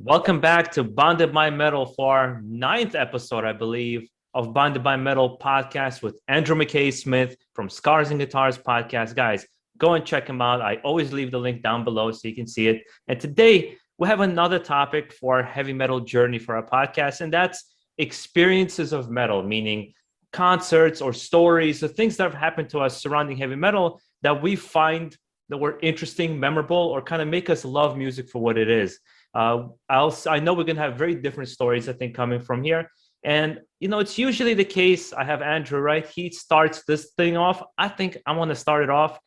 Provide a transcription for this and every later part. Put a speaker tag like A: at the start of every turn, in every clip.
A: Welcome back to Bonded by Metal for our ninth episode, I believe, of Bonded by Metal podcast with Andrew McKay Smith from Scars and Guitars podcast. Guys, go and check him out. I always leave the link down below so you can see it. And today we have another topic for our heavy metal journey for our podcast, and that's experiences of metal, meaning concerts or stories, the things that have happened to us surrounding heavy metal that we find that were interesting, memorable, or kind of make us love music for what it is. I know we're gonna have very different stories, I think, coming from here. And it's usually the case. I have Andrew, right? He starts this thing off. I think I want to start it off,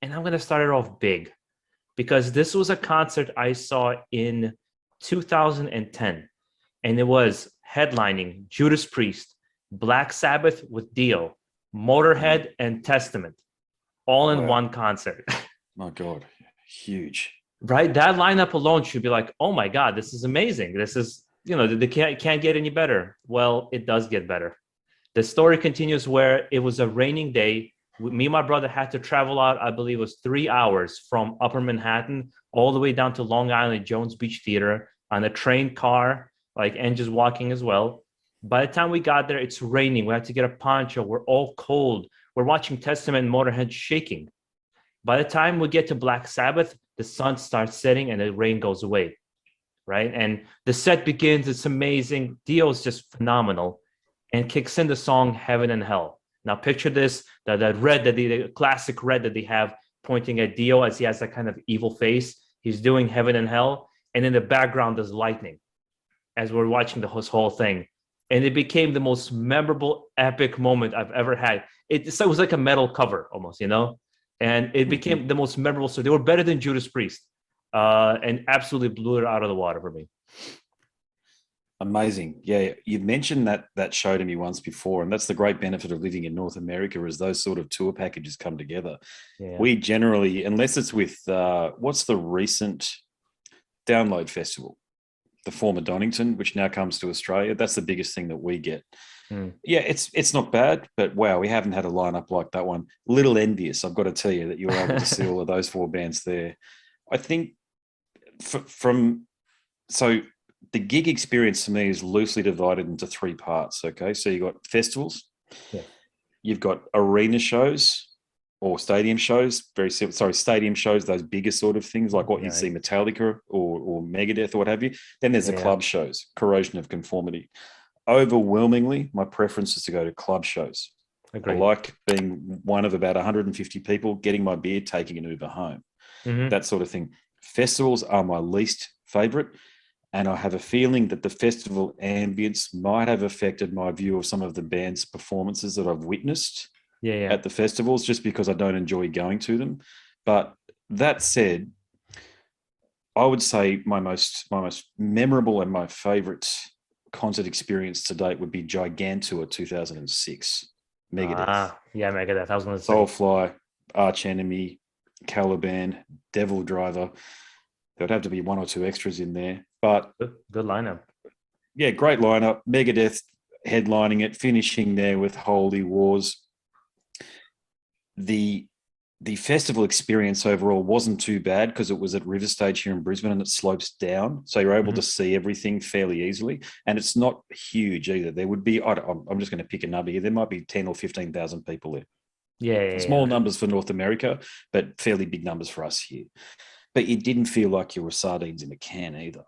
A: and I'm gonna start it off big because this was a concert I saw in 2010, and it was headlining Judas Priest, Black Sabbath with Dio, Motorhead, and Testament, all in one concert.
B: My God, huge.
A: Right, that lineup alone should be like, oh my God, this is amazing. This is, they can't get any better. Well, it does get better. The story continues where it was a raining day. Me and my brother had to travel out, I believe it was 3 hours from Upper Manhattan all the way down to Long Island, Jones Beach Theater on a train car, and just walking as well. By the time we got there, it's raining. We had to get a poncho. We're all cold. We're watching Testament and Motorhead shaking. By the time we get to Black Sabbath, the sun starts setting and the rain goes away, right? And the set begins. It's amazing. Dio is just phenomenal and kicks in the song Heaven and Hell. Now picture this, that red, the classic red that they have pointing at Dio as he has that kind of evil face. He's doing Heaven and Hell. And in the background, there's lightning as we're watching the whole thing. And it became the most memorable, epic moment I've ever had. It was like a metal cover almost, and it became the most memorable. So they were better than Judas Priest, and absolutely blew it out of the water for me.
B: Amazing. Yeah, you've mentioned that show to me once before, and that's the great benefit of living in North America is those sort of tour packages come together. Yeah. We generally, unless it's with, what's the recent Download Festival? The former Donington, which now comes to Australia. That's the biggest thing that we get. Yeah, it's not bad, but wow, we haven't had a lineup like that one. Little envious, I've got to tell you, that you were able to see all of those four bands there. I think so the gig experience to me is loosely divided into three parts. Okay, so you've got festivals, you've got arena shows or stadium shows. Stadium shows, those bigger sort of things like what you'd see Metallica or Megadeth or what have you. Then there's the club shows, Corrosion of Conformity. Overwhelmingly, my preference is to go to club shows. Agreed. I like being one of about 150 people, getting my beer, taking an Uber home, that sort of thing. Festivals are my least favorite, and I have a feeling that the festival ambience might have affected my view of some of the band's performances that I've witnessed at the festivals, just because I don't enjoy going to them. But that said, I would say my most memorable and my favorite concert experience to date would be Gigantour 2006. Megadeth.
A: Megadeth. I was going to say
B: Soulfly, Arch Enemy, Caliban, Devil Driver. There'd have to be one or two extras in there, but
A: good lineup.
B: Yeah, great lineup. Megadeth headlining it, finishing there with Holy Wars. The festival experience overall wasn't too bad because it was at River Stage here in Brisbane and it slopes down. So you're able to see everything fairly easily. And it's not huge either. There would be, I'm just going to pick a number here. There might be 10 or 15,000 people there. Small numbers for North America, but fairly big numbers for us here. But you didn't feel like you were sardines in a can either.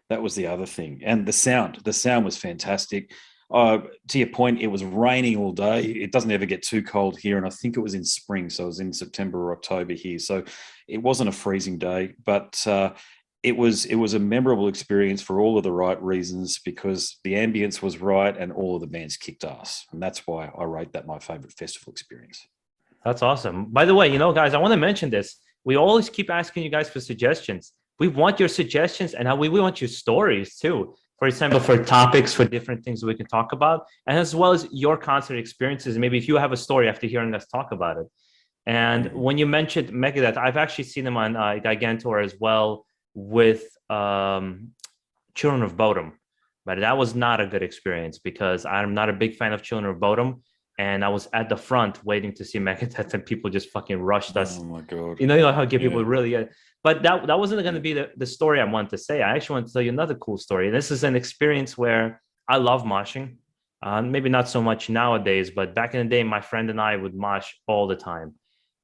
B: That was the other thing. And the sound was fantastic. To your point, it was raining all day. It doesn't ever get too cold here, and I think it was in spring, so it was in September or October here. So it wasn't a freezing day, but it was a memorable experience for all of the right reasons because the ambience was right and all of the bands kicked ass, and that's why I rate that my favorite festival experience.
A: That's awesome. By the way, guys, I want to mention this. We always keep asking you guys for suggestions. We want your suggestions, and we want your stories too. For example, for topics, for different things we can talk about, and as well as your concert experiences. Maybe if you have a story after hearing us talk about it. And when you mentioned Megadeth, I've actually seen them on Gigantour as well with Children of Bodom. But that was not a good experience because I'm not a big fan of Children of Bodom. and I was at the front waiting to see Megadeth, and people just fucking rushed us.
B: Oh my god!
A: You know how people
B: Yeah.
A: really. But that wasn't going to be the story I wanted to say. I actually want to tell you another cool story. This is an experience where I love moshing. Maybe not so much nowadays, but back in the day, my friend and I would mosh all the time.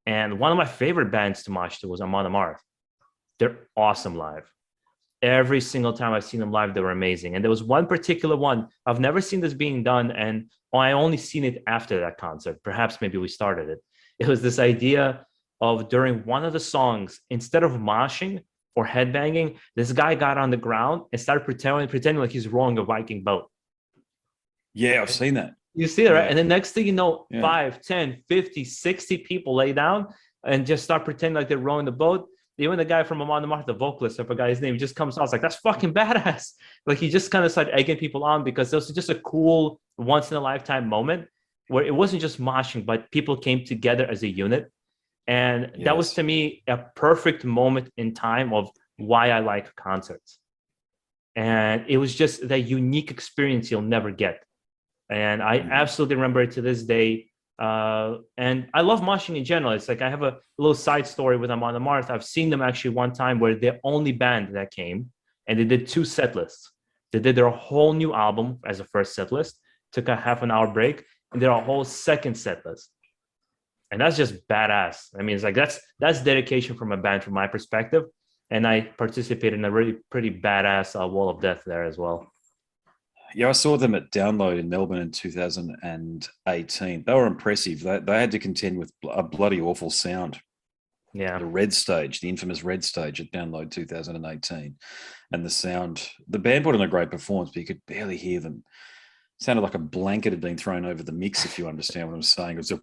A: And one of my favorite bands to mosh to was Amon Amarth. They're awesome live. Every single time I've seen them live, they were amazing. And there was one particular one, I've never seen this being done, and I only seen it after that concert. Perhaps maybe we started it. It was this idea of during one of the songs, instead of moshing or headbanging, this guy got on the ground and started pretending like he's rowing a Viking boat.
B: Yeah, I've seen that.
A: You see it, right?
B: Yeah.
A: And the next thing you know,
B: Yeah.
A: 5, 10, 50, 60 people lay down and just start pretending like they're rowing the boat. Even the guy from Amon Amarth, the vocalist, I forgot his name, just comes out. I was like, that's fucking badass. Like, he just kind of started egging people on because it was just a cool once in a lifetime moment where it wasn't just moshing, but people came together as a unit. And that was,
B: Yes.
A: to me, a perfect moment in time of why I like concerts. And it was just that unique experience you'll never get. And I absolutely remember it to this day. And I love moshing in general. It's like I have a little side story with Amon Amarth. I've seen them actually one time where they're the only band that came, and they did 2 set lists. They did their whole new album as a first set list, took a half an hour break, and did a whole second set list. And that's just badass. I mean, it's like that's dedication from a band from my perspective. And I participated in a really pretty badass Wall of Death there as well.
B: Yeah, I saw them at Download in Melbourne in 2018. They were impressive. They had to contend with a bloody awful sound.
A: Yeah.
B: The red stage, the infamous red stage at Download 2018. And the sound, the band put on a great performance, but you could barely hear them. It sounded like a blanket had been thrown over the mix, if you understand what I'm saying. It was like,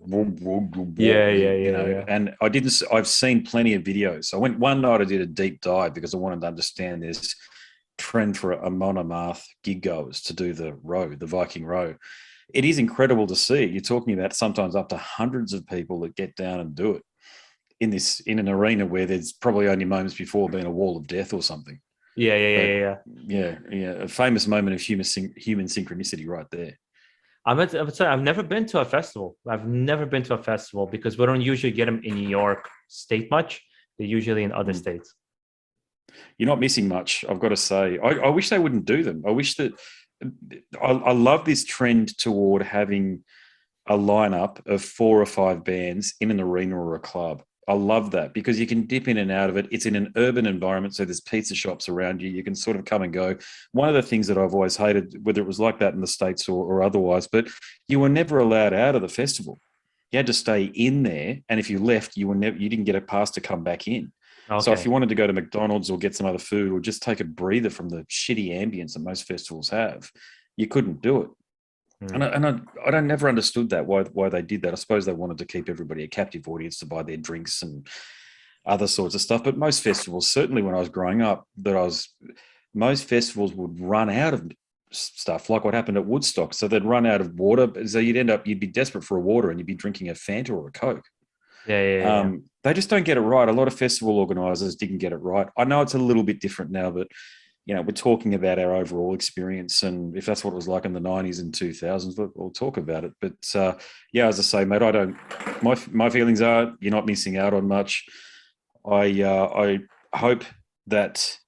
A: Yeah.
B: And I've seen plenty of videos. I went one night, I did a deep dive because I wanted to understand this trend for Amon Amarth gig goers to do the Viking row. It is incredible to see. You're talking about sometimes up to hundreds of people that get down and do it in an arena where there's probably only moments before been a wall of death or something.
A: Yeah.
B: A famous moment of human synchronicity right there.
A: I would say I've never been to a festival. I've never been to a festival because we don't usually get them in New York State much. They're usually in other states.
B: You're not missing much, I've got to say. I wish they wouldn't do them. I wish that I love this trend toward having a lineup of 4 or 5 bands in an arena or a club. I love that because you can dip in and out of it. It's in an urban environment, so there's pizza shops around you. You can sort of come and go. One of the things that I've always hated, whether it was like that in the States or otherwise, but you were never allowed out of the festival. You had to stay in there, and if you left, you didn't get a pass to come back in. Okay. So if you wanted to go to McDonald's or get some other food or just take a breather from the shitty ambience that most festivals have, you couldn't do it. And I never understood that, why they did that. I suppose they wanted to keep everybody a captive audience to buy their drinks and other sorts of stuff. But most festivals, certainly when I was growing up, most festivals would run out of stuff, like what happened at Woodstock. So they'd run out of water. So you'd be desperate for a water and you'd be drinking a Fanta or a Coke.
A: Yeah.
B: They just don't get it right. A lot of festival organisers didn't get it right. I know it's a little bit different now, but we're talking about our overall experience, and if that's what it was like in the 90s and 2000s, we'll talk about it. But as I say, mate, my feelings are you're not missing out on much. I hope that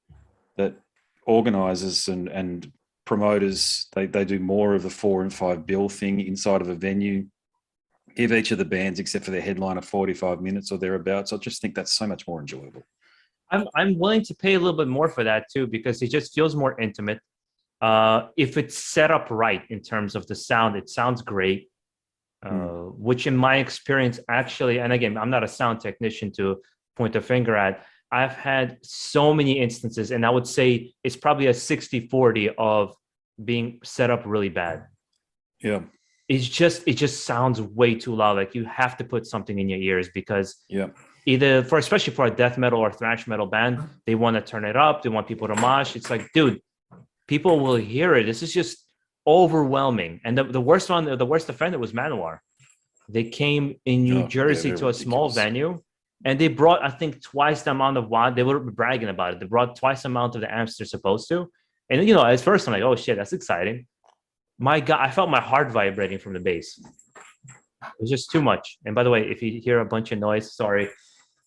B: organisers and promoters they do more of the 4 and 5 bill thing inside of a venue. Give each of the bands, except for their headliner, 45 minutes or thereabouts. I just think that's so much more enjoyable.
A: I'm willing to pay a little bit more for that too, because it just feels more intimate. If it's set up right in terms of the sound, it sounds great. Which in my experience, actually, and again, I'm not a sound technician to point a finger at. I've had so many instances, and I would say it's probably a 60-40 of being set up really bad.
B: Yeah.
A: It just sounds way too loud. Like you have to put something in your ears because especially for a death metal or thrash metal band, they want to turn it up. They want people to mosh. It's like, dude, people will hear it. This is just overwhelming. And the worst offender was Manowar. They came in New Jersey to a small venue, and they brought, I think, twice the amount of watt. They were bragging about it. They brought twice the amount of the amps they're supposed to. And at first I'm like, oh shit, that's exciting. My God, I felt my heart vibrating from the bass. It was just too much. And by the way, if you hear a bunch of noise, sorry,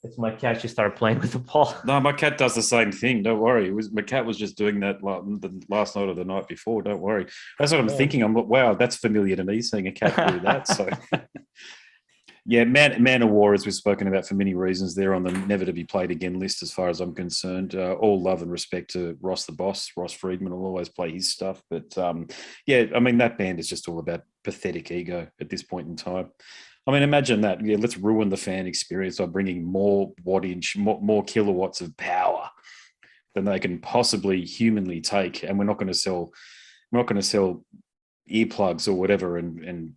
A: it's my cat just started playing with the ball.
B: No, my cat does the same thing. Don't worry. My cat was just doing that the last night or the night before. Don't worry. That's what I'm thinking. I'm like, wow, that's familiar to me, seeing a cat do that. So, yeah, Man of War, as we've spoken about for many reasons, they're on the never to be played again list as far as I'm concerned. All love and respect to Ross the Boss. Ross Friedman will always play his stuff. But yeah, I mean, that band is just all about pathetic ego at this point in time. I mean, imagine that. Yeah, let's ruin the fan experience by bringing more wattage, more kilowatts of power than they can possibly humanly take, and we're not going to sell earplugs or whatever, and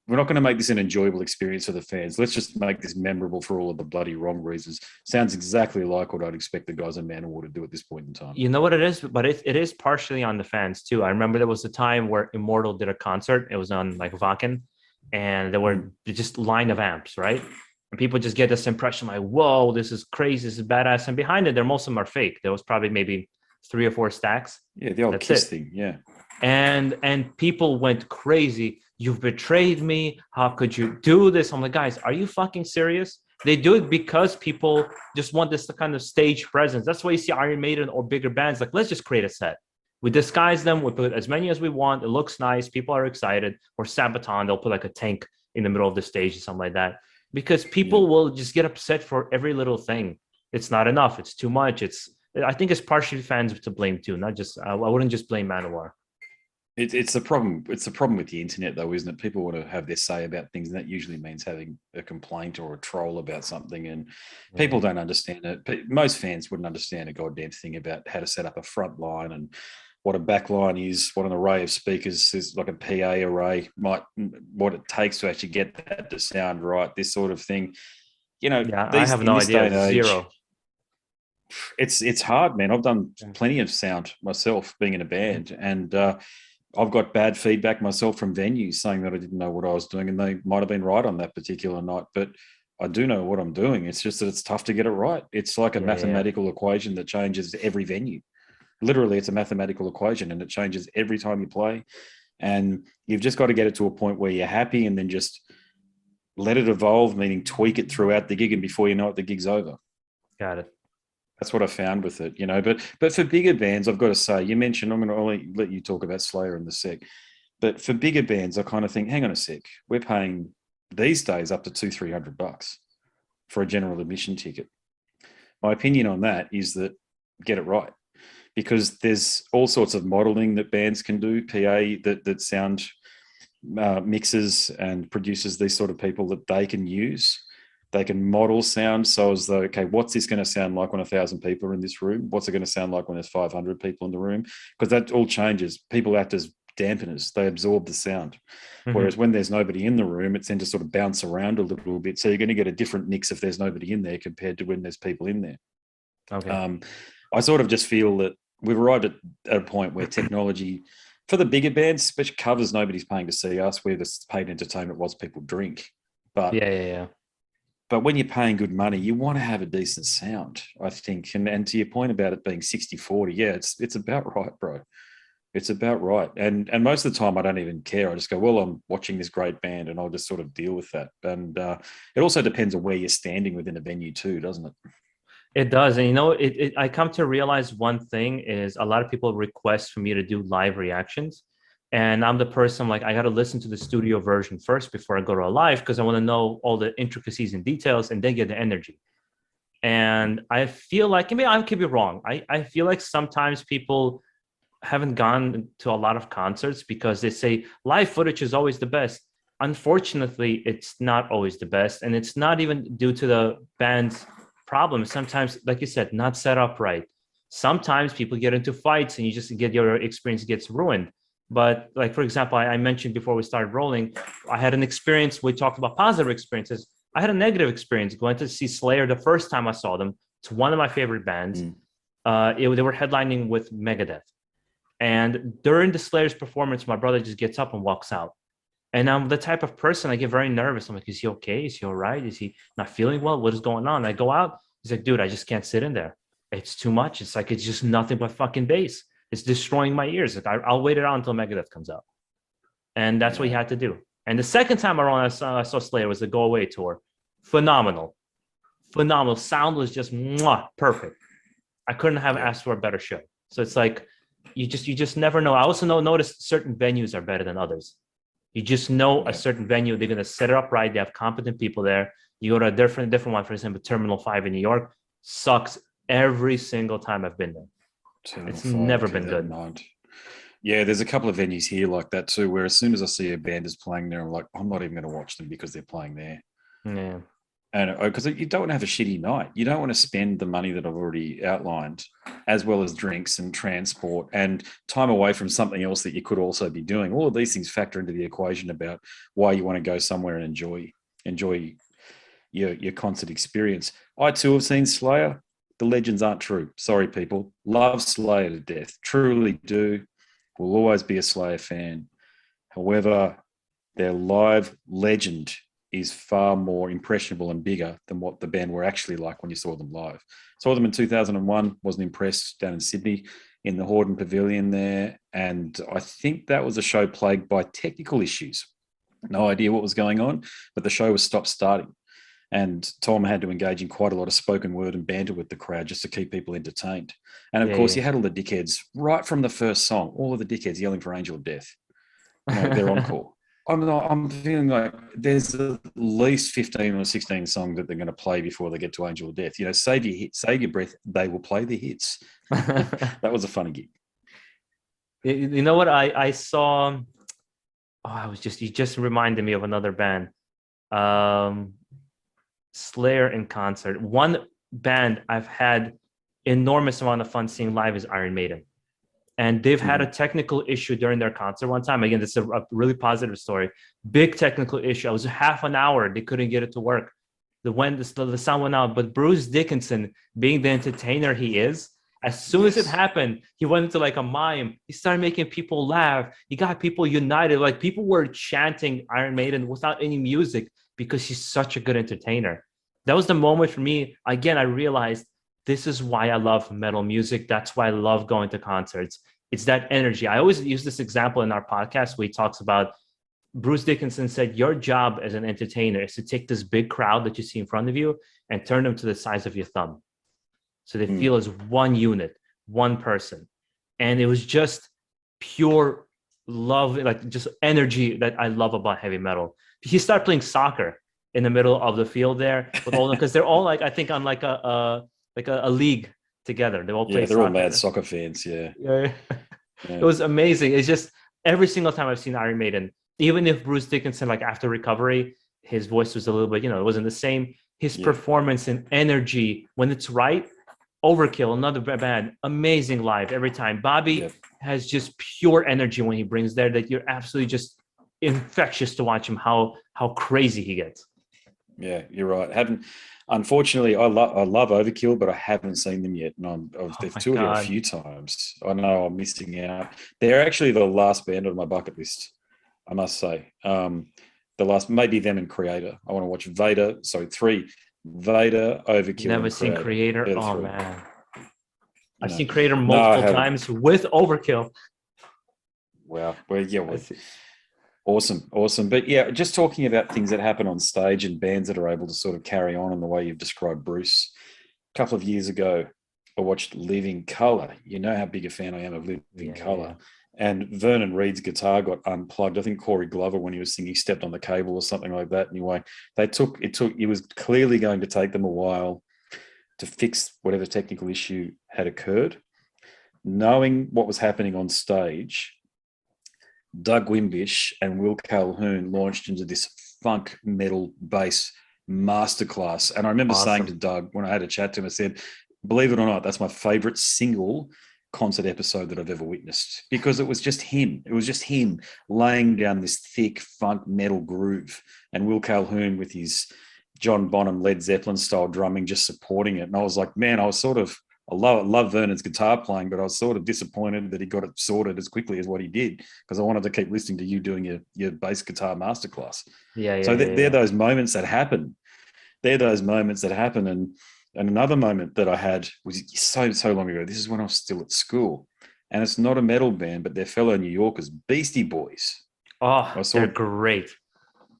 B: we're not going to make this an enjoyable experience for the fans. Let's just make this memorable for all of the bloody wrong reasons. Sounds exactly like what I'd expect the guys in Man of War to do at this point in time.
A: You know what it is, but it is partially on the fans too. I remember there was a time where Immortal did a concert. It was on like Wacken, and there were just line of amps, right? And people just get this impression like, whoa, this is crazy, this is badass. And behind it, most of them are fake. There was probably maybe 3 or 4 stacks.
B: Yeah, the old Kiss thing, yeah.
A: And people went crazy. You've betrayed me. How could you do this? I'm like, guys, are you fucking serious? They do it because people just want this kind of stage presence. That's why you see Iron Maiden or bigger bands like, let's just create a set. We disguise them. We put as many as we want. It looks nice. People are excited. Or Sabaton, they'll put like a tank in the middle of the stage or something like that. Because people will just get upset for every little thing. It's not enough. It's too much. I think it's partially fans to blame too. Not just. I wouldn't just blame Man of War.
B: It's the problem. It's the problem with the internet, though, isn't it? People want to have their say about things, and that usually means having a complaint or a troll about something. And people don't understand it. Most fans wouldn't understand a goddamn thing about how to set up a front line and what a back line is, what an array of speakers is, like a PA array, what it takes to actually get that to sound right. This sort of thing,
A: I have no idea. Zero.
B: It's hard, man. I've done plenty of sound myself, being in a band, and I've got bad feedback myself from venues saying that I didn't know what I was doing, and they might have been right on that particular night, but I do know what I'm doing. It's just that it's tough to get it right. It's like a mathematical equation that changes every venue. Literally, it's a mathematical equation, and it changes every time you play. And you've just got to get it to a point where you're happy, and then just let it evolve, meaning tweak it throughout the gig, and before you know it, the gig's over.
A: Got it.
B: That's what I found with it, But for bigger bands, I've got to say, you mentioned, I'm going to only let you talk about Slayer in a sec, but for bigger bands, I kind of think, hang on a sec, we're paying these days up to $200-300 for a general admission ticket. My opinion on that is that get it right, because there's all sorts of modeling that bands can do, PA that sound mixers and producers, these sort of people that they can use. They can model sound so as though, okay, what's this going to sound like when 1,000 people are in this room? What's it going to sound like when there's 500 people in the room? Because that all changes. People act as dampeners. They absorb the sound. Mm-hmm. Whereas when there's nobody in the room, it tends to sort of bounce around a little bit. So you're going to get a different mix if there's nobody in there compared to when there's people in there.
A: Okay.
B: I sort of just feel that we've arrived at a point where technology, for the bigger bands, especially covers, nobody's paying to see us, where the paid entertainment was people drink. But
A: yeah.
B: But when you're paying good money, you want to have a decent sound, I think. And to your point about it being 60-40, yeah, it's about right, bro. It's about right. And most of the time I don't even care. I just go, well, I'm watching this great band, and I'll just sort of deal with that. And it also depends on where you're standing within a venue too, doesn't it?
A: It does. And I come to realize one thing is a lot of people request for me to do live reactions. And I'm the person like, I got to listen to the studio version first before I go to a live, because I want to know all the intricacies and details and then get the energy. And I feel like, I mean, I could be wrong. I feel like sometimes people haven't gone to a lot of concerts because they say live footage is always the best. Unfortunately, it's not always the best. And it's not even due to the band's problem. Sometimes, like you said, not set up right. Sometimes people get into fights and you just get your experience gets ruined. But like, for example, I mentioned before we started rolling, I had an experience. We talked about positive experiences. I had a negative experience going to see Slayer the first time I saw them. It's one of my favorite bands. They were headlining with Megadeth. And during the Slayer's performance, my brother just gets up and walks out. And I'm the type of person, I get very nervous. I'm like, is he okay? Is he all right? Is he not feeling well? What is going on? I go out. He's like, dude, I just can't sit in there. It's too much. It's like, it's just nothing but fucking bass. It's destroying my ears. Like, I'll wait it out until Megadeth comes out. And that's what he had to do. And the second time around, I saw Slayer was the Go Away tour. Phenomenal, phenomenal. Sound was just mwah, perfect. I couldn't have
B: Yeah.
A: asked for a better show. So it's like you just never know. I also notice certain venues are better than others. You just know a certain venue, they're gonna set it up right. They have competent people there. You go to a different one, for example, Terminal 5 in New York, sucks every single time I've been there.
B: Terminal
A: It's
B: 5,
A: never
B: keep
A: been
B: that in
A: good.
B: mind. Yeah, there's a couple of venues here like that too, where as soon as I see a band is playing there, I'm like, I'm not even going to watch them because they're playing there.
A: Yeah.
B: And because you don't want to have a shitty night. You don't want to spend the money that I've already outlined, as well as drinks and transport and time away from something else that you could also be doing. All of these things factor into the equation about why you want to go somewhere and enjoy your concert experience. I too have seen Slayer. The legends aren't true. Sorry, people. Love Slayer to death. Truly do. Will always be a Slayer fan. However, their live legend is far more impressionable and bigger than what the band were actually like when you saw them live. Saw them in 2001, wasn't impressed, down in Sydney in the Horden Pavilion there. And I think that was a show plagued by technical issues. No idea what was going on, but the show was stopped starting. And Tom had to engage in quite a lot of spoken word and banter with the crowd just to keep people entertained. And of course, you had all the dickheads right from the first song, all of the dickheads yelling for Angel of Death, their encore. I'm feeling like there's at least 15 or 16 songs that they're going to play before they get to Angel of Death. Save your breath. They will play the hits. That was a funny gig.
A: You know what I saw? You just reminded me of another band. Slayer in concert. One band I've had enormous amount of fun seeing live is Iron Maiden. And they've had a technical issue during their concert one time. Again, this is a really positive story. Big technical issue. It was half an hour. They couldn't get it to work. The sound went out. But Bruce Dickinson, being the entertainer he is, as soon as it happened, he went into like a mime. He started making people laugh. He got people united. Like people were chanting Iron Maiden without any music because he's such a good entertainer. That was the moment for me. Again, I realized this is why I love metal music. That's why I love going to concerts. It's that energy. I always use this example in our podcast where he talks about Bruce Dickinson said, your job as an entertainer is to take this big crowd that you see in front of you and turn them to the size of your thumb. So they feel as one unit, one person. And it was just pure love, like just energy that I love about heavy metal. He started playing soccer in the middle of the field there with all them because they're all like, I think on like a league together. They all play
B: they're all
A: soccer.
B: mad soccer fans. Yeah.
A: It was amazing. It's just every single time I've seen Iron Maiden, even if Bruce Dickinson, like after recovery, his voice was a little bit, it wasn't the same. His performance and energy when it's right, Overkill, another band, amazing live every time. Bobby has just pure energy when he brings there that you're absolutely just infectious to watch him, how crazy he gets.
B: Yeah, you're right. Unfortunately, I love Overkill, but I haven't seen them yet, and they've toured here a few times. I know I'm missing out. They're actually the last band on my bucket list, I must say. The last, maybe them and Creator. I want to watch Vader. Sorry, 3: Vader, Overkill.
A: Never seen Creator. Oh
B: 3.
A: man, I've seen Creator multiple times with Overkill.
B: Wow. Well, Awesome. But yeah, just talking about things that happen on stage and bands that are able to sort of carry on in the way you've described Bruce. A couple of years ago, I watched Living Colour. You know how big a fan I am of Living Colour. Yeah. And Vernon Reid's guitar got unplugged. I think Corey Glover, when he was singing, stepped on the cable or something like that. Anyway, it was clearly going to take them a while to fix whatever technical issue had occurred. Knowing what was happening on stage, Doug Wimbish and Will Calhoun launched into this funk metal bass masterclass. And I remember saying to Doug when I had a chat to him, I said, believe it or not, that's my favorite single concert episode that I've ever witnessed, because it was just him. It was just him laying down this thick funk metal groove, and Will Calhoun with his John Bonham Led Zeppelin style drumming just supporting it. And I was like, man, I love Vernon's guitar playing, but I was sort of disappointed that he got it sorted as quickly as what he did, because I wanted to keep listening to you doing your bass guitar masterclass. They're those moments that happen. And another moment that I had was so long ago. This is when I was still at school, and it's not a metal band, but they're fellow New Yorkers, Beastie Boys.
A: Oh, they're great.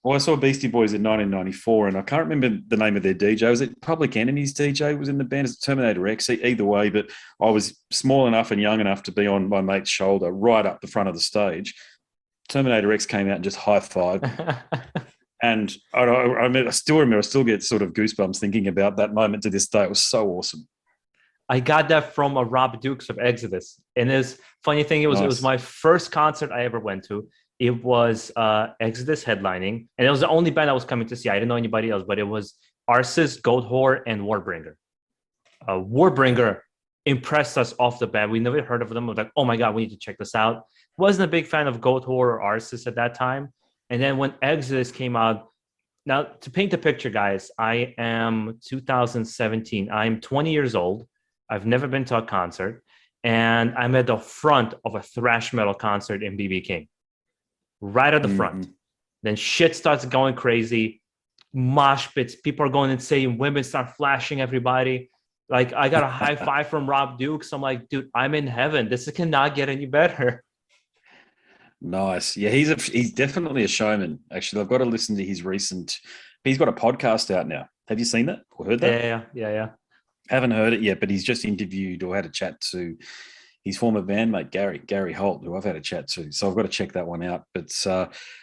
B: Well, I saw Beastie Boys in 1994, and I can't remember the name of their DJ. Was it Public Enemy's DJ was in the band? It's Terminator X, either way. But I was small enough and young enough to be on my mate's shoulder right up the front of the stage. Terminator X came out and just high-fived me. And I still remember, I still get sort of goosebumps thinking about that moment to this day. It was so awesome.
A: I got that from a Rob Dukes of Exodus. And this funny thing, it was my first concert I ever went to. It was Exodus headlining, and it was the only band I was coming to see. I didn't know anybody else, but it was Arsis, Goat Whore, and Warbringer. Warbringer impressed us off the bat. We never heard of them. I was like, oh my God, we need to check this out. Wasn't a big fan of Goat Whore or Arsis at that time. And then when Exodus came out, now to paint the picture, guys, I am 2017. I'm 20 years old. I've never been to a concert, and I'm at the front of a thrash metal concert in BB King, right at the front. Then shit starts going crazy, mosh pits, people are going insane, women start flashing everybody. Like, I got a high five from Rob Dukes. I'm like, dude, I'm in heaven. This cannot get any better.
B: Nice. Yeah, he's definitely a showman. Actually, I've got to listen to his recent. He's got a podcast out now. Have you seen that or heard that?
A: Yeah.
B: Haven't heard it yet, but he's just interviewed or had a chat to his former bandmate Gary Holt, who I've had a chat to. So I've got to check that one out. But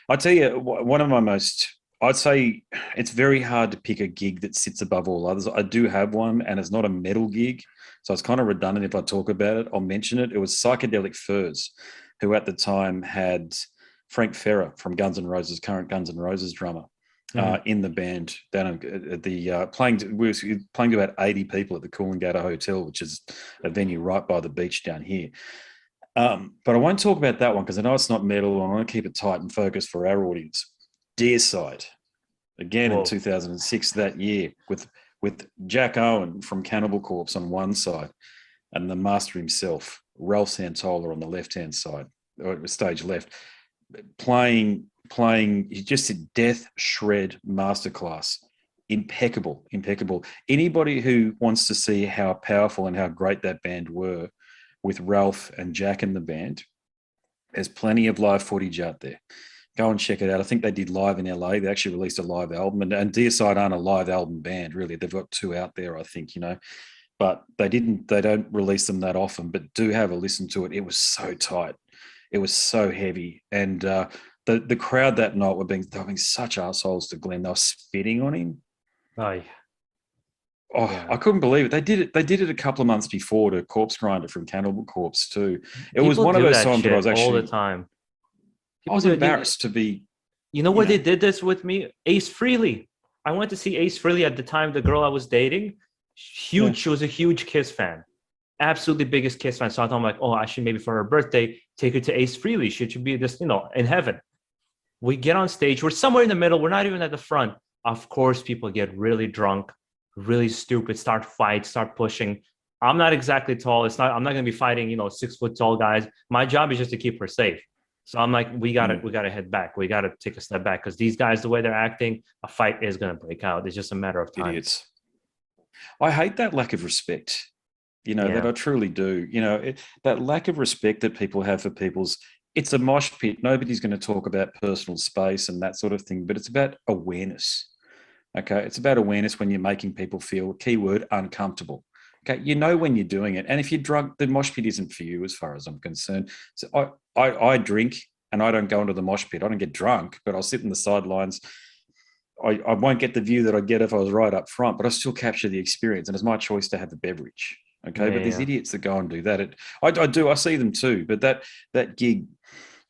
B: I tell you, one of my most, I'd say it's very hard to pick a gig that sits above all others. I do have one, and it's not a metal gig, so it's kind of redundant if I talk about it. I'll mention it. It was Psychedelic Furs, who at the time had Frank Ferrer from Guns N' Roses, current Guns N' Roses drummer, in the band down at the we were playing to about 80 people at the Coolangatta Hotel, which is a venue right by the beach down here. But I won't talk about that one because I know it's not metal, and I want to keep it tight and focused for our audience. Deicide, again in 2006 that year, with Jack Owen from Cannibal Corpse on one side, and the master himself, Ralph Santola, on the left-hand side, or stage left, playing just a death shred masterclass. Impeccable. Anybody who wants to see how powerful and how great that band were with Ralph and Jack in the band, there's plenty of live footage out there. Go and check it out. I think they did live in LA. They actually released a live album, and Deicide aren't a live album band, really. They've got two out there, I think, but they don't release them that often, but do have a listen to it. It was so tight. It was so heavy. And the crowd that night were being such assholes to Glenn. They were spitting on him.
A: Yeah.
B: I couldn't believe it. They did it a couple of months before to Corpse Grinder from Cannibal Corpse too. It was one of those times where I was actually
A: all the time.
B: I was embarrassed to be.
A: You know where they did this with me? Ace Frehley. I went to see Ace Frehley at the time. The girl I was dating, huge. She was a huge Kiss fan, absolutely biggest Kiss fan. So I thought, I'm like, oh, I should maybe for her birthday take her to Ace Frehley. She should be just in heaven. We get on stage. We're somewhere in the middle. We're not even at the front. Of course, people get really drunk, really stupid, start fights, start pushing. I'm not exactly tall. I'm not going to be fighting, 6 foot tall guys. My job is just to keep her safe. So I'm like, we gotta head back. We gotta take a step back because these guys, the way they're acting, a fight is gonna break out. It's just a matter of time.
B: Idiots. I hate that lack of respect. That I truly do. That lack of respect that people have for people's. It's a mosh pit. Nobody's going to talk about personal space and that sort of thing, but it's about awareness. Okay, it's about awareness when you're making people feel, keyword, uncomfortable. Okay, when you're doing it. And if you're drunk, the mosh pit isn't for you as far as I'm concerned. So I drink and I don't go into the mosh pit. I don't get drunk, but I'll sit in the sidelines. I won't get the view that I'd get if I was right up front, but I still capture the experience, and it's my choice to have the beverage. Okay, but there's idiots that go and do that. I see them too, but that gig,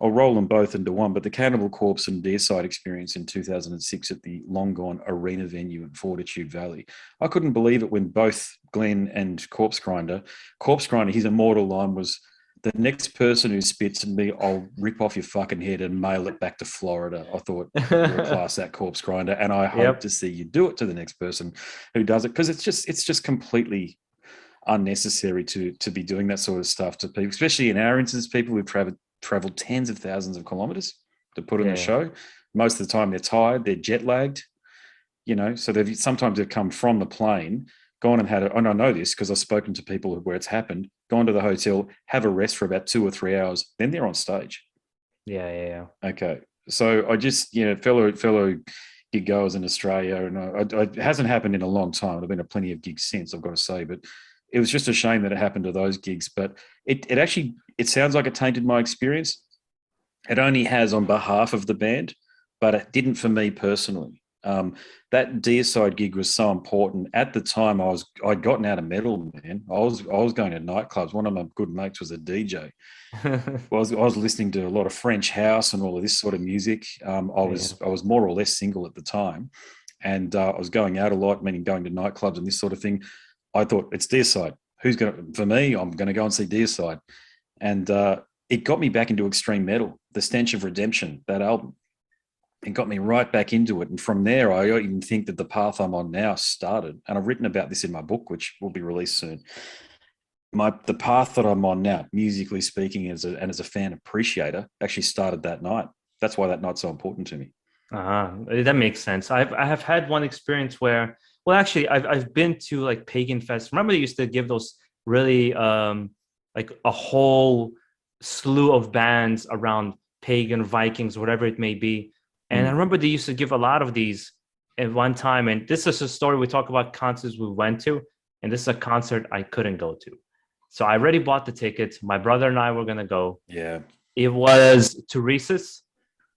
B: I'll roll them both into one, but the Cannibal Corpse and Deicide experience in 2006 at the long gone arena venue in Fortitude Valley. I couldn't believe it when both Glenn and Corpse Grinder, his immortal line was, the next person who spits at me, I'll rip off your fucking head and mail it back to Florida. I thought, you're a class that Corpse Grinder. And I hope to see you do it to the next person who does it. Because it's just completely unnecessary to be doing that sort of stuff to people, especially in our instance, people who've traveled tens of thousands of kilometers to put on a show. Most of the time they're tired, they're jet lagged, so sometimes they've come from the plane, gone and and I know this because I've spoken to people where it's happened, gone to the hotel, have a rest for about 2 or 3 hours, then they're on stage.
A: Yeah.
B: Okay. So I just, fellow gig goers in Australia, and it hasn't happened in a long time. There've been a plenty of gigs since, I've got to say, but it was just a shame that it happened to those gigs. But it actually, it sounds like it tainted my experience. It only has on behalf of the band, but it didn't for me personally. That Deicide gig was so important. At the time, I'd gotten out of metal, man. I was going to nightclubs. One of my good mates was a DJ. Well, I was listening to a lot of French house and all of this sort of music. I was more or less single at the time, and I was going out a lot, meaning going to nightclubs and this sort of thing. I thought, it's Deicide. For me, I'm going to go and see Deicide. And it got me back into extreme metal. The Stench of Redemption, that album, it got me right back into it. And from there, I even think that the path I'm on now started. And I've written about this in my book, which will be released soon. The path that I'm on now, musically speaking, as a fan appreciator, actually started that night. That's why that night's so important to me.
A: That makes sense. I have had one experience where, well, actually, I've been to like Pagan Fest. Remember they used to give those really like a whole slew of bands around Pagan, Vikings, whatever it may be. And I remember they used to give a lot of these at one time. And this is a story we talk about concerts we went to, and this is a concert I couldn't go to. So I already bought the tickets. My brother and I were gonna go.
B: Yeah.
A: It was Turisas,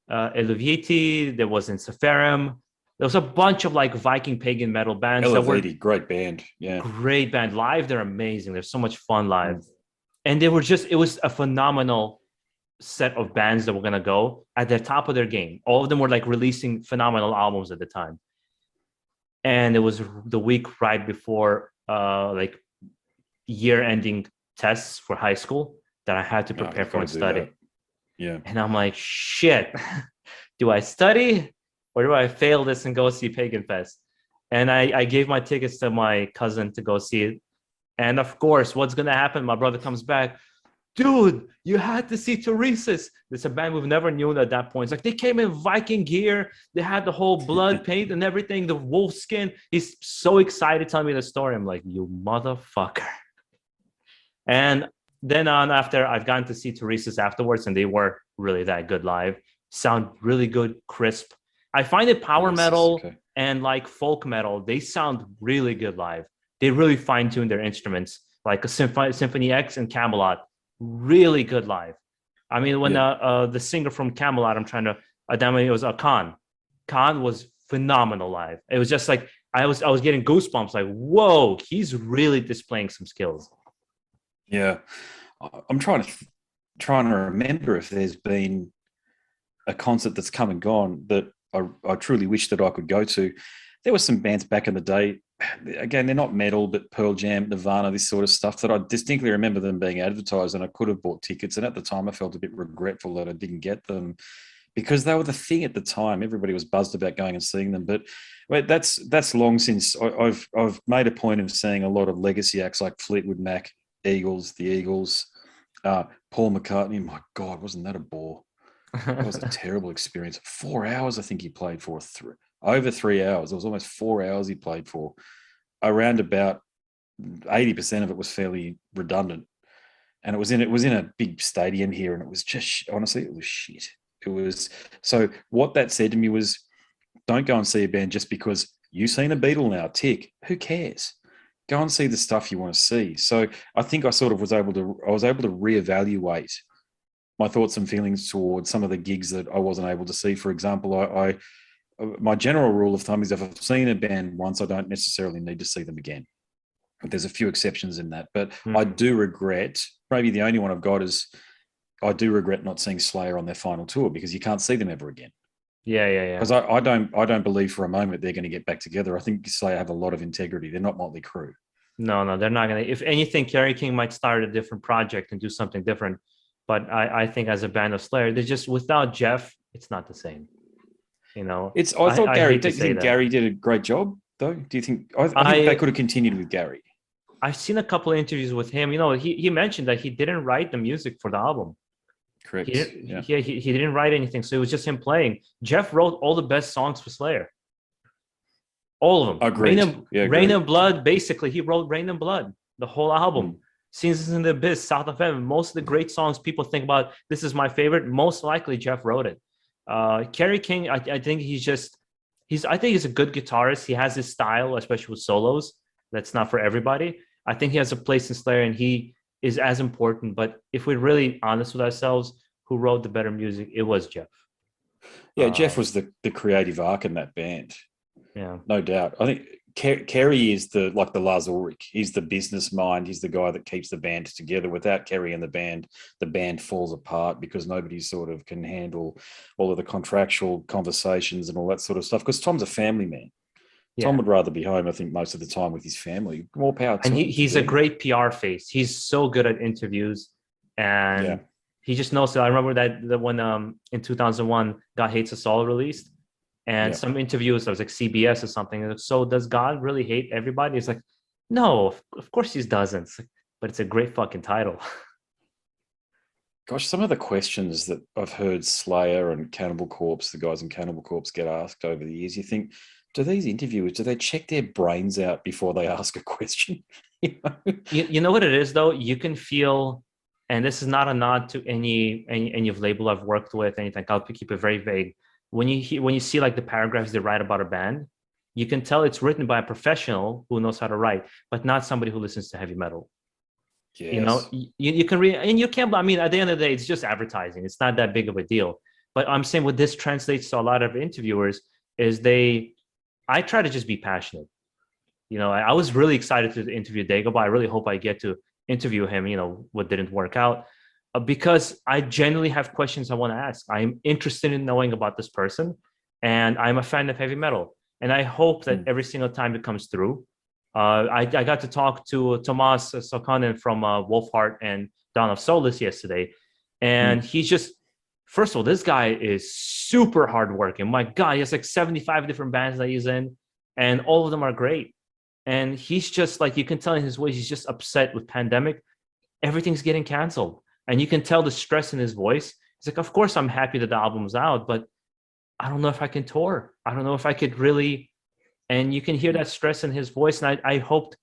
A: Eluviti. There was Inseferum. There was a bunch of like Viking pagan metal bands.
B: Eluviti, great band. Yeah.
A: Great band. Live, they're amazing. They're so much fun live. And it was a phenomenal set of bands that were gonna go at the top of their game. All of them were like releasing phenomenal albums at the time. And it was the week right before like year-ending tests for high school that I had to prepare for and study.
B: Yeah.
A: And I'm like, shit, do I study or do I fail this and go see Pagan Fest? And I gave my tickets to my cousin to go see it. And of course, what's going to happen? My brother comes back. Dude, you had to see Teresa's. It's a band we've never known at that point. It's like they came in Viking gear. They had the whole blood paint and everything, the wolf skin. He's so excited telling me the story. I'm like, you motherfucker. And then on after, I've gotten to see Teresa's afterwards, and they were really that good live. Sound really good, crisp. I find it power metal and like folk metal, they sound really good live. They really fine-tune their instruments, like a Symphony X and Camelot. Really good live. I mean, when the singer from Camelot, I'm trying to it was Khan. Khan was phenomenal live. It was just like I was getting goosebumps. Like, whoa, he's really displaying some skills.
B: Yeah, I'm trying to remember if there's been a concert that's come and gone that I truly wish that I could go to. There were some bands back in the day. Again, they're not metal, but Pearl Jam, Nirvana, this sort of stuff that I distinctly remember them being advertised, and I could have bought tickets. And at the time, I felt a bit regretful that I didn't get them because they were the thing at the time. Everybody was buzzed about going and seeing them. But that's long since. I've made a point of seeing a lot of legacy acts like Fleetwood Mac, the Eagles, Paul McCartney. My God, wasn't that a bore? That was a terrible experience. 4 hours, I think he played for. Over 3 hours. It was almost 4 hours he played for. Around about 80% of it was fairly redundant. And it was in a big stadium here, and it was just, honestly, it was shit. It was, so what that said to me was, don't go and see a band just because you've seen a Beatle now, tick. Who cares? Go and see the stuff you want to see. So I think I sort of was able to reevaluate my thoughts and feelings towards some of the gigs that I wasn't able to see. For example, my general rule of thumb is if I've seen a band once, I don't necessarily need to see them again. There's a few exceptions in that, but I do regret, maybe the only one I've got is I do regret not seeing Slayer on their final tour because you can't see them ever again.
A: Yeah.
B: Because I don't believe for a moment they're going to get back together. I think Slayer have a lot of integrity. They're not Motley Crue.
A: No, they're not going to. If anything, Kerry King might start a different project and do something different. But I think as a band of Slayer, they're just, without Jeff, it's not the same. You know,
B: I thought Gary. Do you think Gary did a great job though? Do you think? I think they could have continued with Gary.
A: I've seen a couple of interviews with him. You know, he mentioned that he didn't write the music for the album.
B: Correct.
A: He didn't write anything, so it was just him playing. Jeff wrote all the best songs for Slayer. All of them.
B: Agreed.
A: Rain and Blood. Basically, he wrote Rain and Blood, the whole album. Seasons in the Abyss, South of Heaven. Most of the great songs people think about. This is my favorite. Most likely, Jeff wrote it. Kerry King, I think I think he's a good guitarist. He has his style, especially with solos. That's not for everybody. I think he has a place in Slayer, and he is as important. But if we're really honest with ourselves, who wrote the better music? It was Jeff.
B: Yeah, Jeff was the creative arc in that band.
A: Yeah.
B: No doubt. I think Kerry is the Lars Ulrich. He's the business mind. He's the guy that keeps the band together. Without Kerry and the band falls apart because nobody sort of can handle all of the contractual conversations and all that sort of stuff. Because Tom's a family man.
A: Yeah.
B: Tom would rather be home, I think, most of the time with his family. More power to
A: And
B: him.
A: he's a great PR face. He's so good at interviews, and he just knows. So I remember that when in 2001, God Hates Us All released, and some interviews, I was like CBS or something. Like, so does God really hate everybody? It's like, no, of course he doesn't. Like, but it's a great fucking title.
B: Gosh, some of the questions that I've heard Slayer and Cannibal Corpse, the guys in Cannibal Corpse, get asked over the years, you think, do these interviewers, do they check their brains out before they ask a question?
A: You know what it is, though? You can feel, and this is not a nod to any of label I've worked with, anything. I'll keep it very vague. When you see like the paragraphs they write about a band, you can tell it's written by a professional who knows how to write, but not somebody who listens to heavy metal.
B: Yes.
A: You know, you can read, and you can't. I mean, at the end of the day, it's just advertising. It's not that big of a deal. But I'm saying what this translates to a lot of interviewers is I try to just be passionate. You know, I was really excited to interview Dagobah. I really hope I get to interview him. You know, what didn't work out because I genuinely have questions I want to ask. I'm interested in knowing about this person, and I'm a fan of heavy metal. And I hope that every single time it comes through. I got to talk to Tomas Sokonen from Wolfheart and Dawn of Solace yesterday, and he's just, first of all, this guy is super hardworking. My God, he has like 75 different bands that he's in, and all of them are great. And he's just like, you can tell in his voice, he's just upset with pandemic. Everything's getting canceled, and you can tell the stress in his voice. He's like, of course, I'm happy that the album's out, but I don't know if I can tour. I don't know if I could really. And you can hear that stress in his voice. And I hoped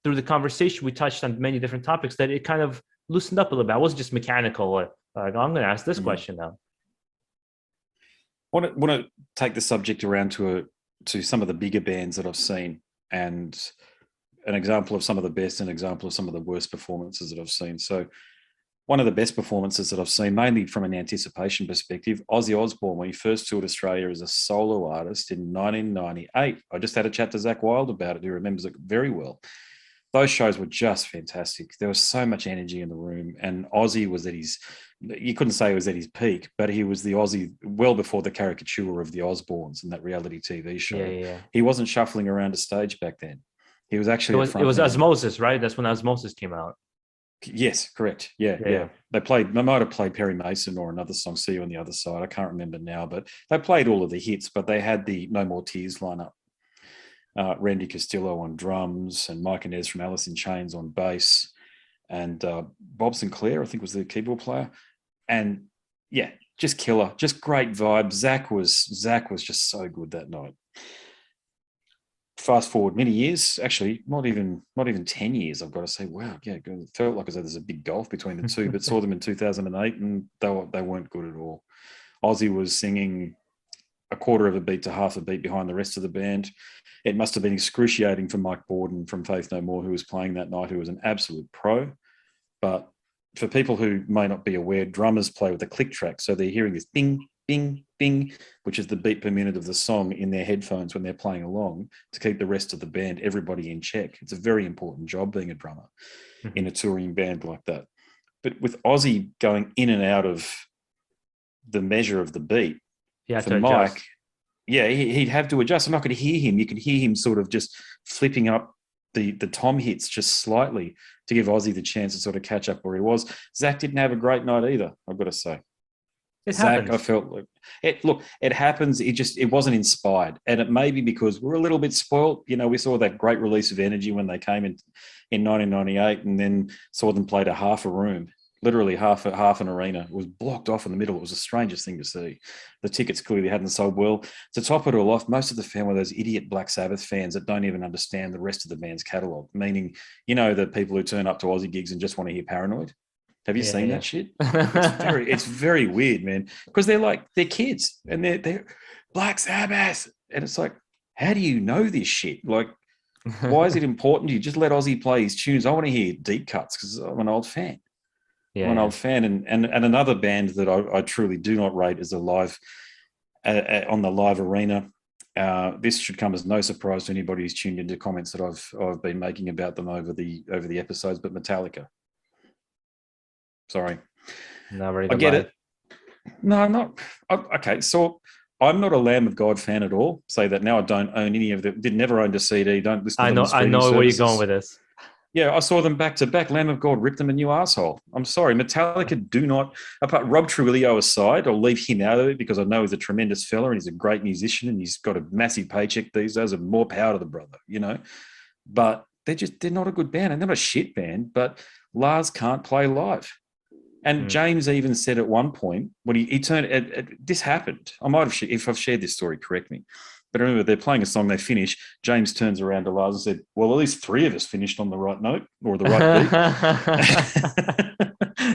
A: through the conversation, we touched on many different topics, that it kind of loosened up a little bit. I wasn't just mechanical. Like, I'm going to ask this question now.
B: I want to take the subject around to some of the bigger bands that I've seen, and an example of some of the best, and an example of some of the worst performances that I've seen. So one of the best performances that I've seen, mainly from an anticipation perspective, Ozzy Osbourne, when he first toured Australia as a solo artist in 1998. I just had a chat to Zach Wilde about it. He remembers it very well. Those shows were just fantastic. There was so much energy in the room, and Ozzy was at his, you couldn't say he was at his peak, but he was the Ozzy well before the caricature of the Osbournes and that reality TV show.
A: Yeah.
B: He wasn't shuffling around a stage back then. He was actually
A: it was Osmosis, right? That's when Osmosis came out.
B: Yes, correct. Yeah. They might have played Perry Mason or another song, See You on the Other Side. I can't remember now, but they played all of the hits, but they had the No More Tears lineup. Randy Castillo on drums, and Mike Inez from Alice in Chains on bass, and Bob Sinclair, I think, was the keyboard player. And yeah, just killer, just great vibe. Zach was just so good that night. Fast forward many years, actually, not even 10 years, I've got to say, wow, yeah, it felt like as though there's a big gulf between the two, but saw them in 2008 and they weren't good at all. Ozzy was singing a quarter of a beat to half a beat behind the rest of the band. It must have been excruciating for Mike Borden from Faith No More, who was playing that night, who was an absolute pro. But for people who may not be aware, drummers play with a click track. So they're hearing this bing, bing, bing, which is the beat per minute of the song in their headphones when they're playing along to keep the rest of the band, everybody in check. It's a very important job being a drummer in a touring band like that. But with Ozzy going in and out of the measure of the beat, for Mike, he'd have to adjust. I'm not going to hear him. You could hear him sort of just flipping up the tom hits just slightly to give Ozzy the chance to sort of catch up where he was. Zach didn't have a great night either, I've got to say. Zach, I felt like it happens. It wasn't inspired, and it may be because we're a little bit spoiled. You know, we saw that great release of energy when they came in 1998, and then saw them play to half a room, literally half an arena. It was blocked off in the middle. It was the strangest thing to see. The tickets clearly hadn't sold well. To top it all off, most of the fan were those idiot Black Sabbath fans that don't even understand the rest of the band's catalogue. Meaning, you know, the people who turn up to Aussie gigs and just want to hear Paranoid. Have you seen that shit?
A: Yeah.
B: It's very weird, man. Because they're kids and they're Black Sabbath. And it's like, how do you know this shit? Like, why is it important to you? Just let Ozzy play his tunes. I want to hear deep cuts because I'm an old fan. I'm an
A: Yeah.
B: old fan. And another band that I truly do not rate as a live on the live arena. This should come as no surprise to anybody who's tuned into comments that I've been making about them over the episodes, but Metallica. Sorry.
A: Not ready
B: I
A: to
B: get
A: buy
B: it. No, I'm not. Okay, so I'm not a Lamb of God fan at all. Say that now. I don't own any of them. Did never owned a CD. Don't listen to them on
A: I
B: streaming
A: know where you're going
B: services.
A: with this.
B: Yeah, I saw them back to back. Lamb of God ripped them a new asshole. I'm sorry. Metallica do not, apart Rob Trujillo aside, I'll leave him out of it because I know he's a tremendous fella and he's a great musician and he's got a massive paycheck these days and more power to the brother, But they're not a good band and they're not a shit band, but Lars can't play live. And James even said at one point when he turned, this happened. I might have, if I've shared this story, correct me. But I remember they're playing a song, they finish. James turns around to Lars and said, well, at least 3 of us finished on the right note or the right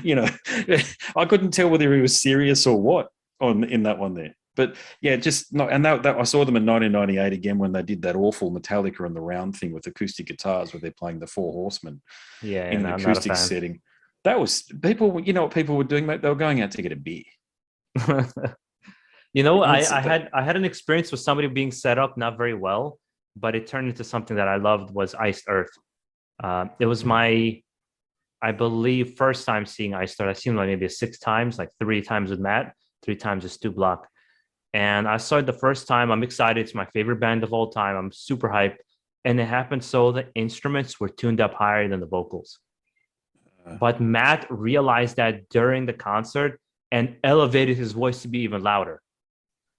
B: beat. I couldn't tell whether he was serious or what in that one there. But yeah, just not. And that I saw them in 1998 again when they did that awful Metallica and the Round thing with acoustic guitars where they're playing the Four Horsemen in an acoustic setting. That was people. You know what people were doing, mate? They were going out to get a beer.
A: I had an experience with somebody being set up not very well, but it turned into something that I loved was Iced Earth. It was my, I believe, first time seeing Iced Earth. I've seen like maybe 6 times, like 3 times with Matt, 3 times with Stu Block. And I saw it the first time. I'm excited. It's my favorite band of all time. I'm super hyped. And it happened so the instruments were tuned up higher than the vocals. But Matt realized that during the concert and elevated his voice to be even louder.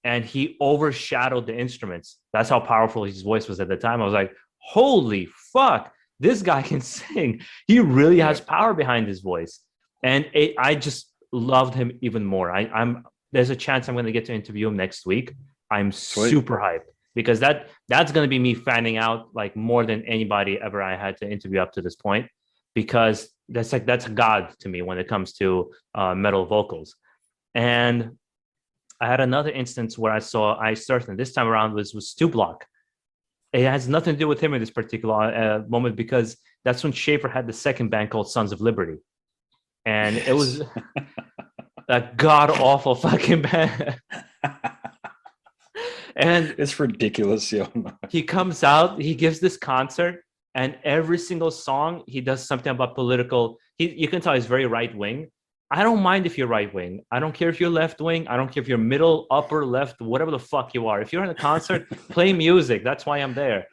A: And he overshadowed the instruments. That's how powerful his voice was at the time. I was like, holy fuck, this guy can sing. He really has power behind his voice. And I just loved him even more. There's a chance I'm going to get to interview him next week. I'm super hyped because that's going to be me finding out like more than anybody ever I had to interview up to this point, because that's a god to me when it comes to metal vocals. And I had another instance where I saw Iced Earth, and this time around was Stu Block. It has nothing to do with him in this particular moment because that's when Schaefer had the second band called Sons of Liberty. And it was a god-awful fucking band. And
B: it's ridiculous. Yeah.
A: He comes out, he gives this concert, and every single song, he does something about political. You can tell he's very right-wing. I don't mind if you're right wing. I don't care if you're left wing. I don't care if you're middle, upper, left, whatever the fuck you are. If you're in a concert, play music. That's why I'm there.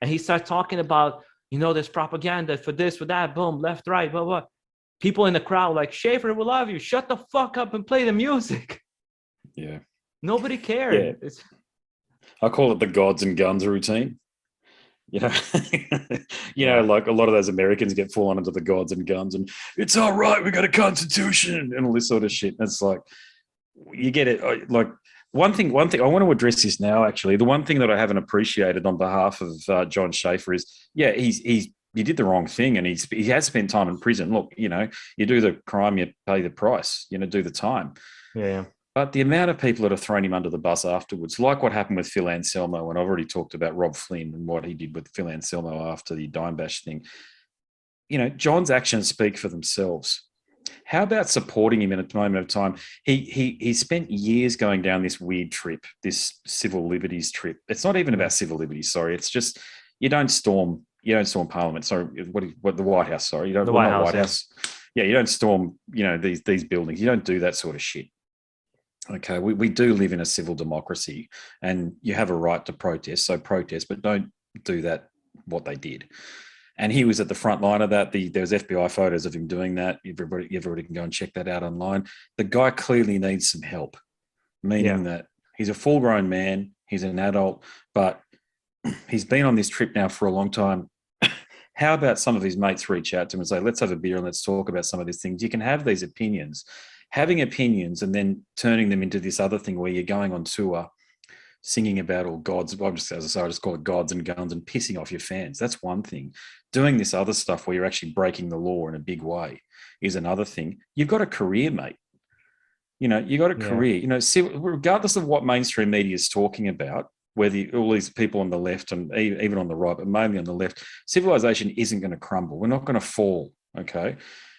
A: And he starts talking about, there's propaganda for this, for that, boom, left, right, blah, blah. People in the crowd like, Schaefer, we love you. Shut the fuck up and play the music.
B: Yeah.
A: Nobody cared.
B: Yeah. I call it the gods and guns routine. Like a lot of those Americans get fallen into the gods and guns and it's all right, we got a constitution and all this sort of shit. And it's like, you get it. Like one thing, I want to address this now, actually. The one thing that I haven't appreciated on behalf of John Schaefer is, he did the wrong thing and he has spent time in prison. Look, you do the crime, you pay the price, do the time.
A: Yeah.
B: But the amount of people that have thrown him under the bus afterwards, like what happened with Phil Anselmo, and I've already talked about Rob Flynn and what he did with Phil Anselmo after the Dime Bash thing. John's actions speak for themselves. How about supporting him in a moment of time? He spent years going down this weird trip, this civil liberties trip. It's not even about civil liberties. Sorry, it's just you don't storm Parliament. Sorry, what the White House? Sorry, you don't.
A: The White House.
B: Yeah, you don't storm. These buildings. You don't do that sort of shit. Okay, we do live in a civil democracy and you have a right to protest, so protest, but don't do that, what they did. And he was at the front line of that. There was FBI photos of him doing that. Everybody can go and check that out online. The guy clearly needs some help, meaning that he's a full-grown man, he's an adult, but he's been on this trip now for a long time. How about some of his mates reach out to him and say, let's have a beer and let's talk about some of these things. You can have these opinions. Having opinions and then turning them into this other thing where you're going on tour, singing about all gods. Well, as I say, I just call it gods and guns and pissing off your fans. That's one thing. Doing this other stuff where you're actually breaking the law in a big way is another thing. You've got a career, mate. You got a career. Regardless of what mainstream media is talking about, whether all these people on the left and even on the right, but mainly on the left, civilization isn't going to crumble. We're not going to fall. Okay.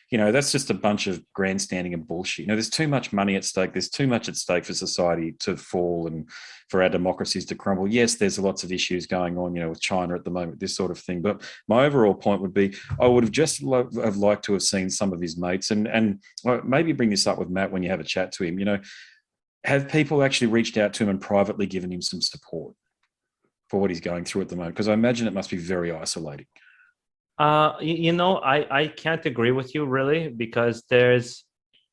B: That's just a bunch of grandstanding and bullshit. There's too much money at stake. There's too much at stake for society to fall and for our democracies to crumble. Yes, there's lots of issues going on, with China at the moment, this sort of thing. But my overall point would be, I would have just have liked to have seen some of his mates and maybe bring this up with Matt when you have a chat to him. Have people actually reached out to him and privately given him some support for what he's going through at the moment? Because I imagine it must be very isolating.
A: I can't agree with you really, because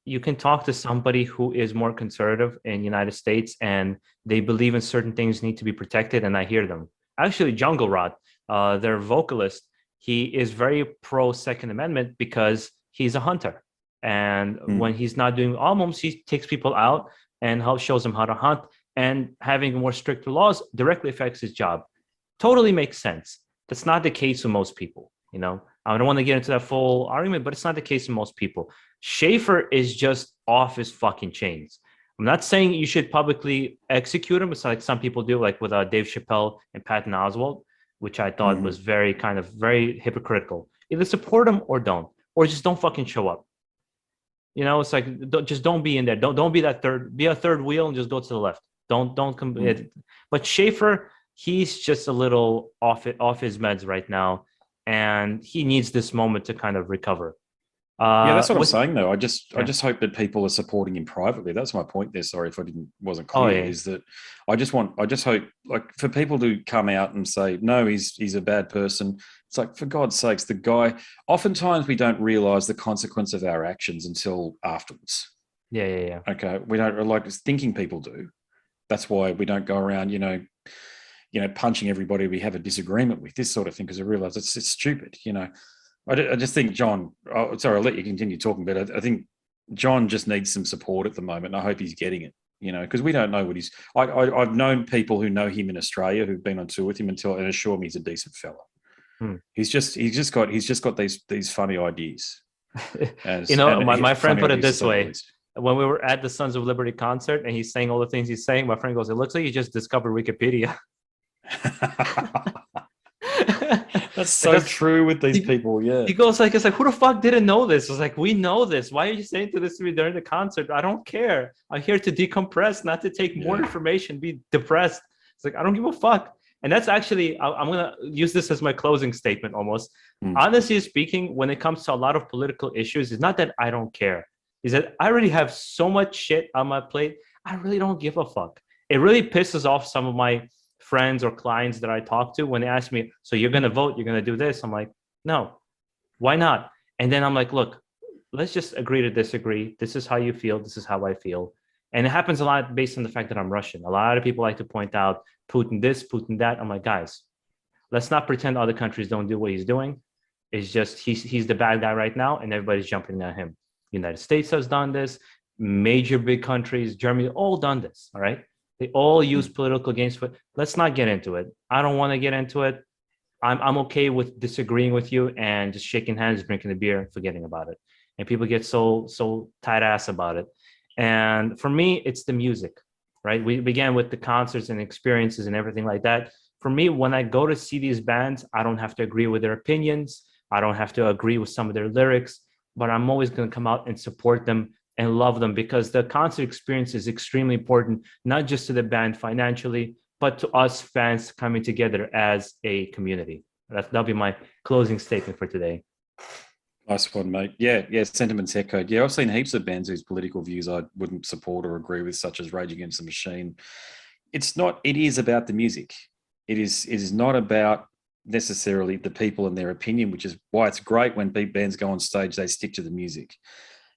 A: you can talk to somebody who is more conservative in the United States and they believe in certain things need to be protected, and I hear them. Actually, Jungle Rod, their vocalist, he is very pro Second Amendment because he's a hunter. And when he's not doing albums, he takes people out and shows them how to hunt, and having more stricter laws directly affects his job. Totally makes sense. That's not the case with most people. I don't want to get into that full argument, but it's not the case with most people. Schaefer is just off his fucking chains. I'm not saying you should publicly execute him. It's like some people do, like with Dave Chappelle and Patton Oswalt, which I thought was very hypocritical. Either support him or don't, or just don't fucking show up. It's like, just don't be in there. Don't be be a third wheel and just go to the left. Don't come. But Schaefer, he's just a little off his meds right now. And he needs this moment to kind of recover.
B: That's what I'm saying, though. I just hope that people are supporting him privately. That's my point there. Sorry if I wasn't clear. Is that I just hope, like, for people to come out and say, no, he's a bad person. It's like, for God's sakes, the guy. Oftentimes we don't realize the consequence of our actions until afterwards.
A: Yeah.
B: Okay, we don't, like, thinking people do. That's why we don't go around, punching everybody we have a disagreement with, this sort of thing, because I realize it's stupid. I just think John, sorry, I'll let you continue talking, but I think John just needs some support at the moment. And I hope he's getting it, because we don't know what I've known people who know him in Australia who've been on tour with him and assure me he's a decent fella. He's just got these funny ideas.
A: My friend put it this way. When we were at the Sons of Liberty concert and he's saying all the things he's saying, my friend goes, it looks like you just discovered Wikipedia.
B: That's so true with these people. Yeah,
A: he goes like, it's like, who the fuck didn't know this? It's like, we know this. Why are you saying this to me during the concert? I don't care. I'm here to decompress, not to take more information, be depressed. It's like, I don't give a fuck. And that's actually, I'm gonna use this as my closing statement almost. Honestly speaking, when it comes to a lot of political issues, it's not that I don't care. Is that I already have so much shit on my plate. I really don't give a fuck. It really pisses off some of my friends or clients that I talk to when they ask me, so you're going to vote, you're going to do this. I'm like, no, why not? And then I'm like, look, let's just agree to disagree. This is how you feel. This is how I feel. And it happens a lot based on the fact that I'm Russian. A lot of people like to point out Putin this, Putin that. I'm like, guys, let's not pretend other countries don't do what he's doing. It's just he's the bad guy right now and everybody's jumping at him. United States has done this. Major big countries, Germany, all done this. All right. They all use political games, but let's not get into it. I don't want to get into it. I'm okay with disagreeing with you and just shaking hands, drinking a beer, and forgetting about it. And people get so tight ass about it. And for me, it's the music, right? We began with the concerts and experiences and everything like that. For me, when I go to see these bands, I don't have to agree with their opinions. I don't have to agree with some of their lyrics, but I'm always going to come out and support them and love them, because the concert experience is extremely important, not just to the band financially, but to us fans coming together as a community. That'll be my closing statement for today.
B: Nice one, mate. Yeah, sentiments echoed. Yeah, I've seen heaps of bands whose political views I wouldn't support or agree with, such as Rage Against the Machine. It is about the music. It is not about necessarily the people and their opinion, which is why it's great when big bands go on stage, they stick to the music.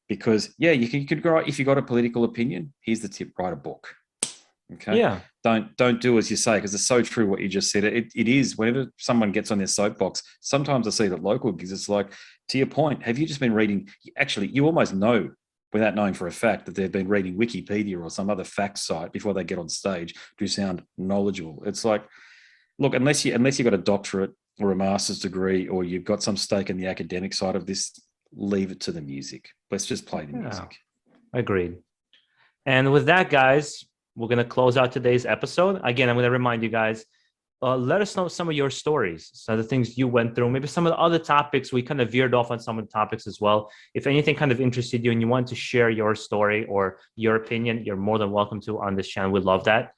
B: Because you could go, if you got a political opinion, here's the tip: write a book. Okay.
A: Yeah.
B: Don't do as you say, because it's so true what you just said. It is, whenever someone gets on their soapbox, sometimes I see that local gigs, it's like, to your point, have you just been reading? Actually, you almost know without knowing for a fact that they've been reading Wikipedia or some other fact site before they get on stage to sound knowledgeable. It's like, look, unless you've got a doctorate or a master's degree or you've got some stake in the academic side of this, leave it to the music. Let's just play the music.
A: Agreed. And with that, guys, we're going to close out today's episode. Again, I'm going to remind you guys, let us know some of your stories, some of the things you went through, maybe some of the other topics. We kind of veered off on some of the topics as well. If anything kind of interested you and you want to share your story or your opinion, you're more than welcome to on this channel. We love that.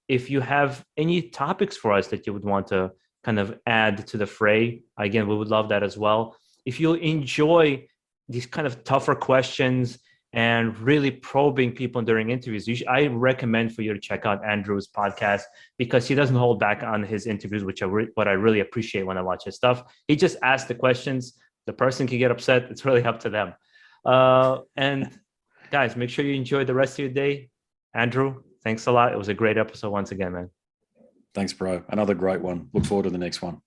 A: If you have any topics for us that you would want to kind of add to the fray, again, we would love that as well. If you enjoy these kind of tougher questions and really probing people during interviews, I recommend for you to check out Andrew's podcast because he doesn't hold back on his interviews, which what I really appreciate when I watch his stuff. He just asks the questions. The person can get upset. It's really up to them. And guys, make sure you enjoy the rest of your day. Andrew, thanks a lot. It was a great episode once again, man.
B: Thanks, bro. Another great one. Look forward to the next one.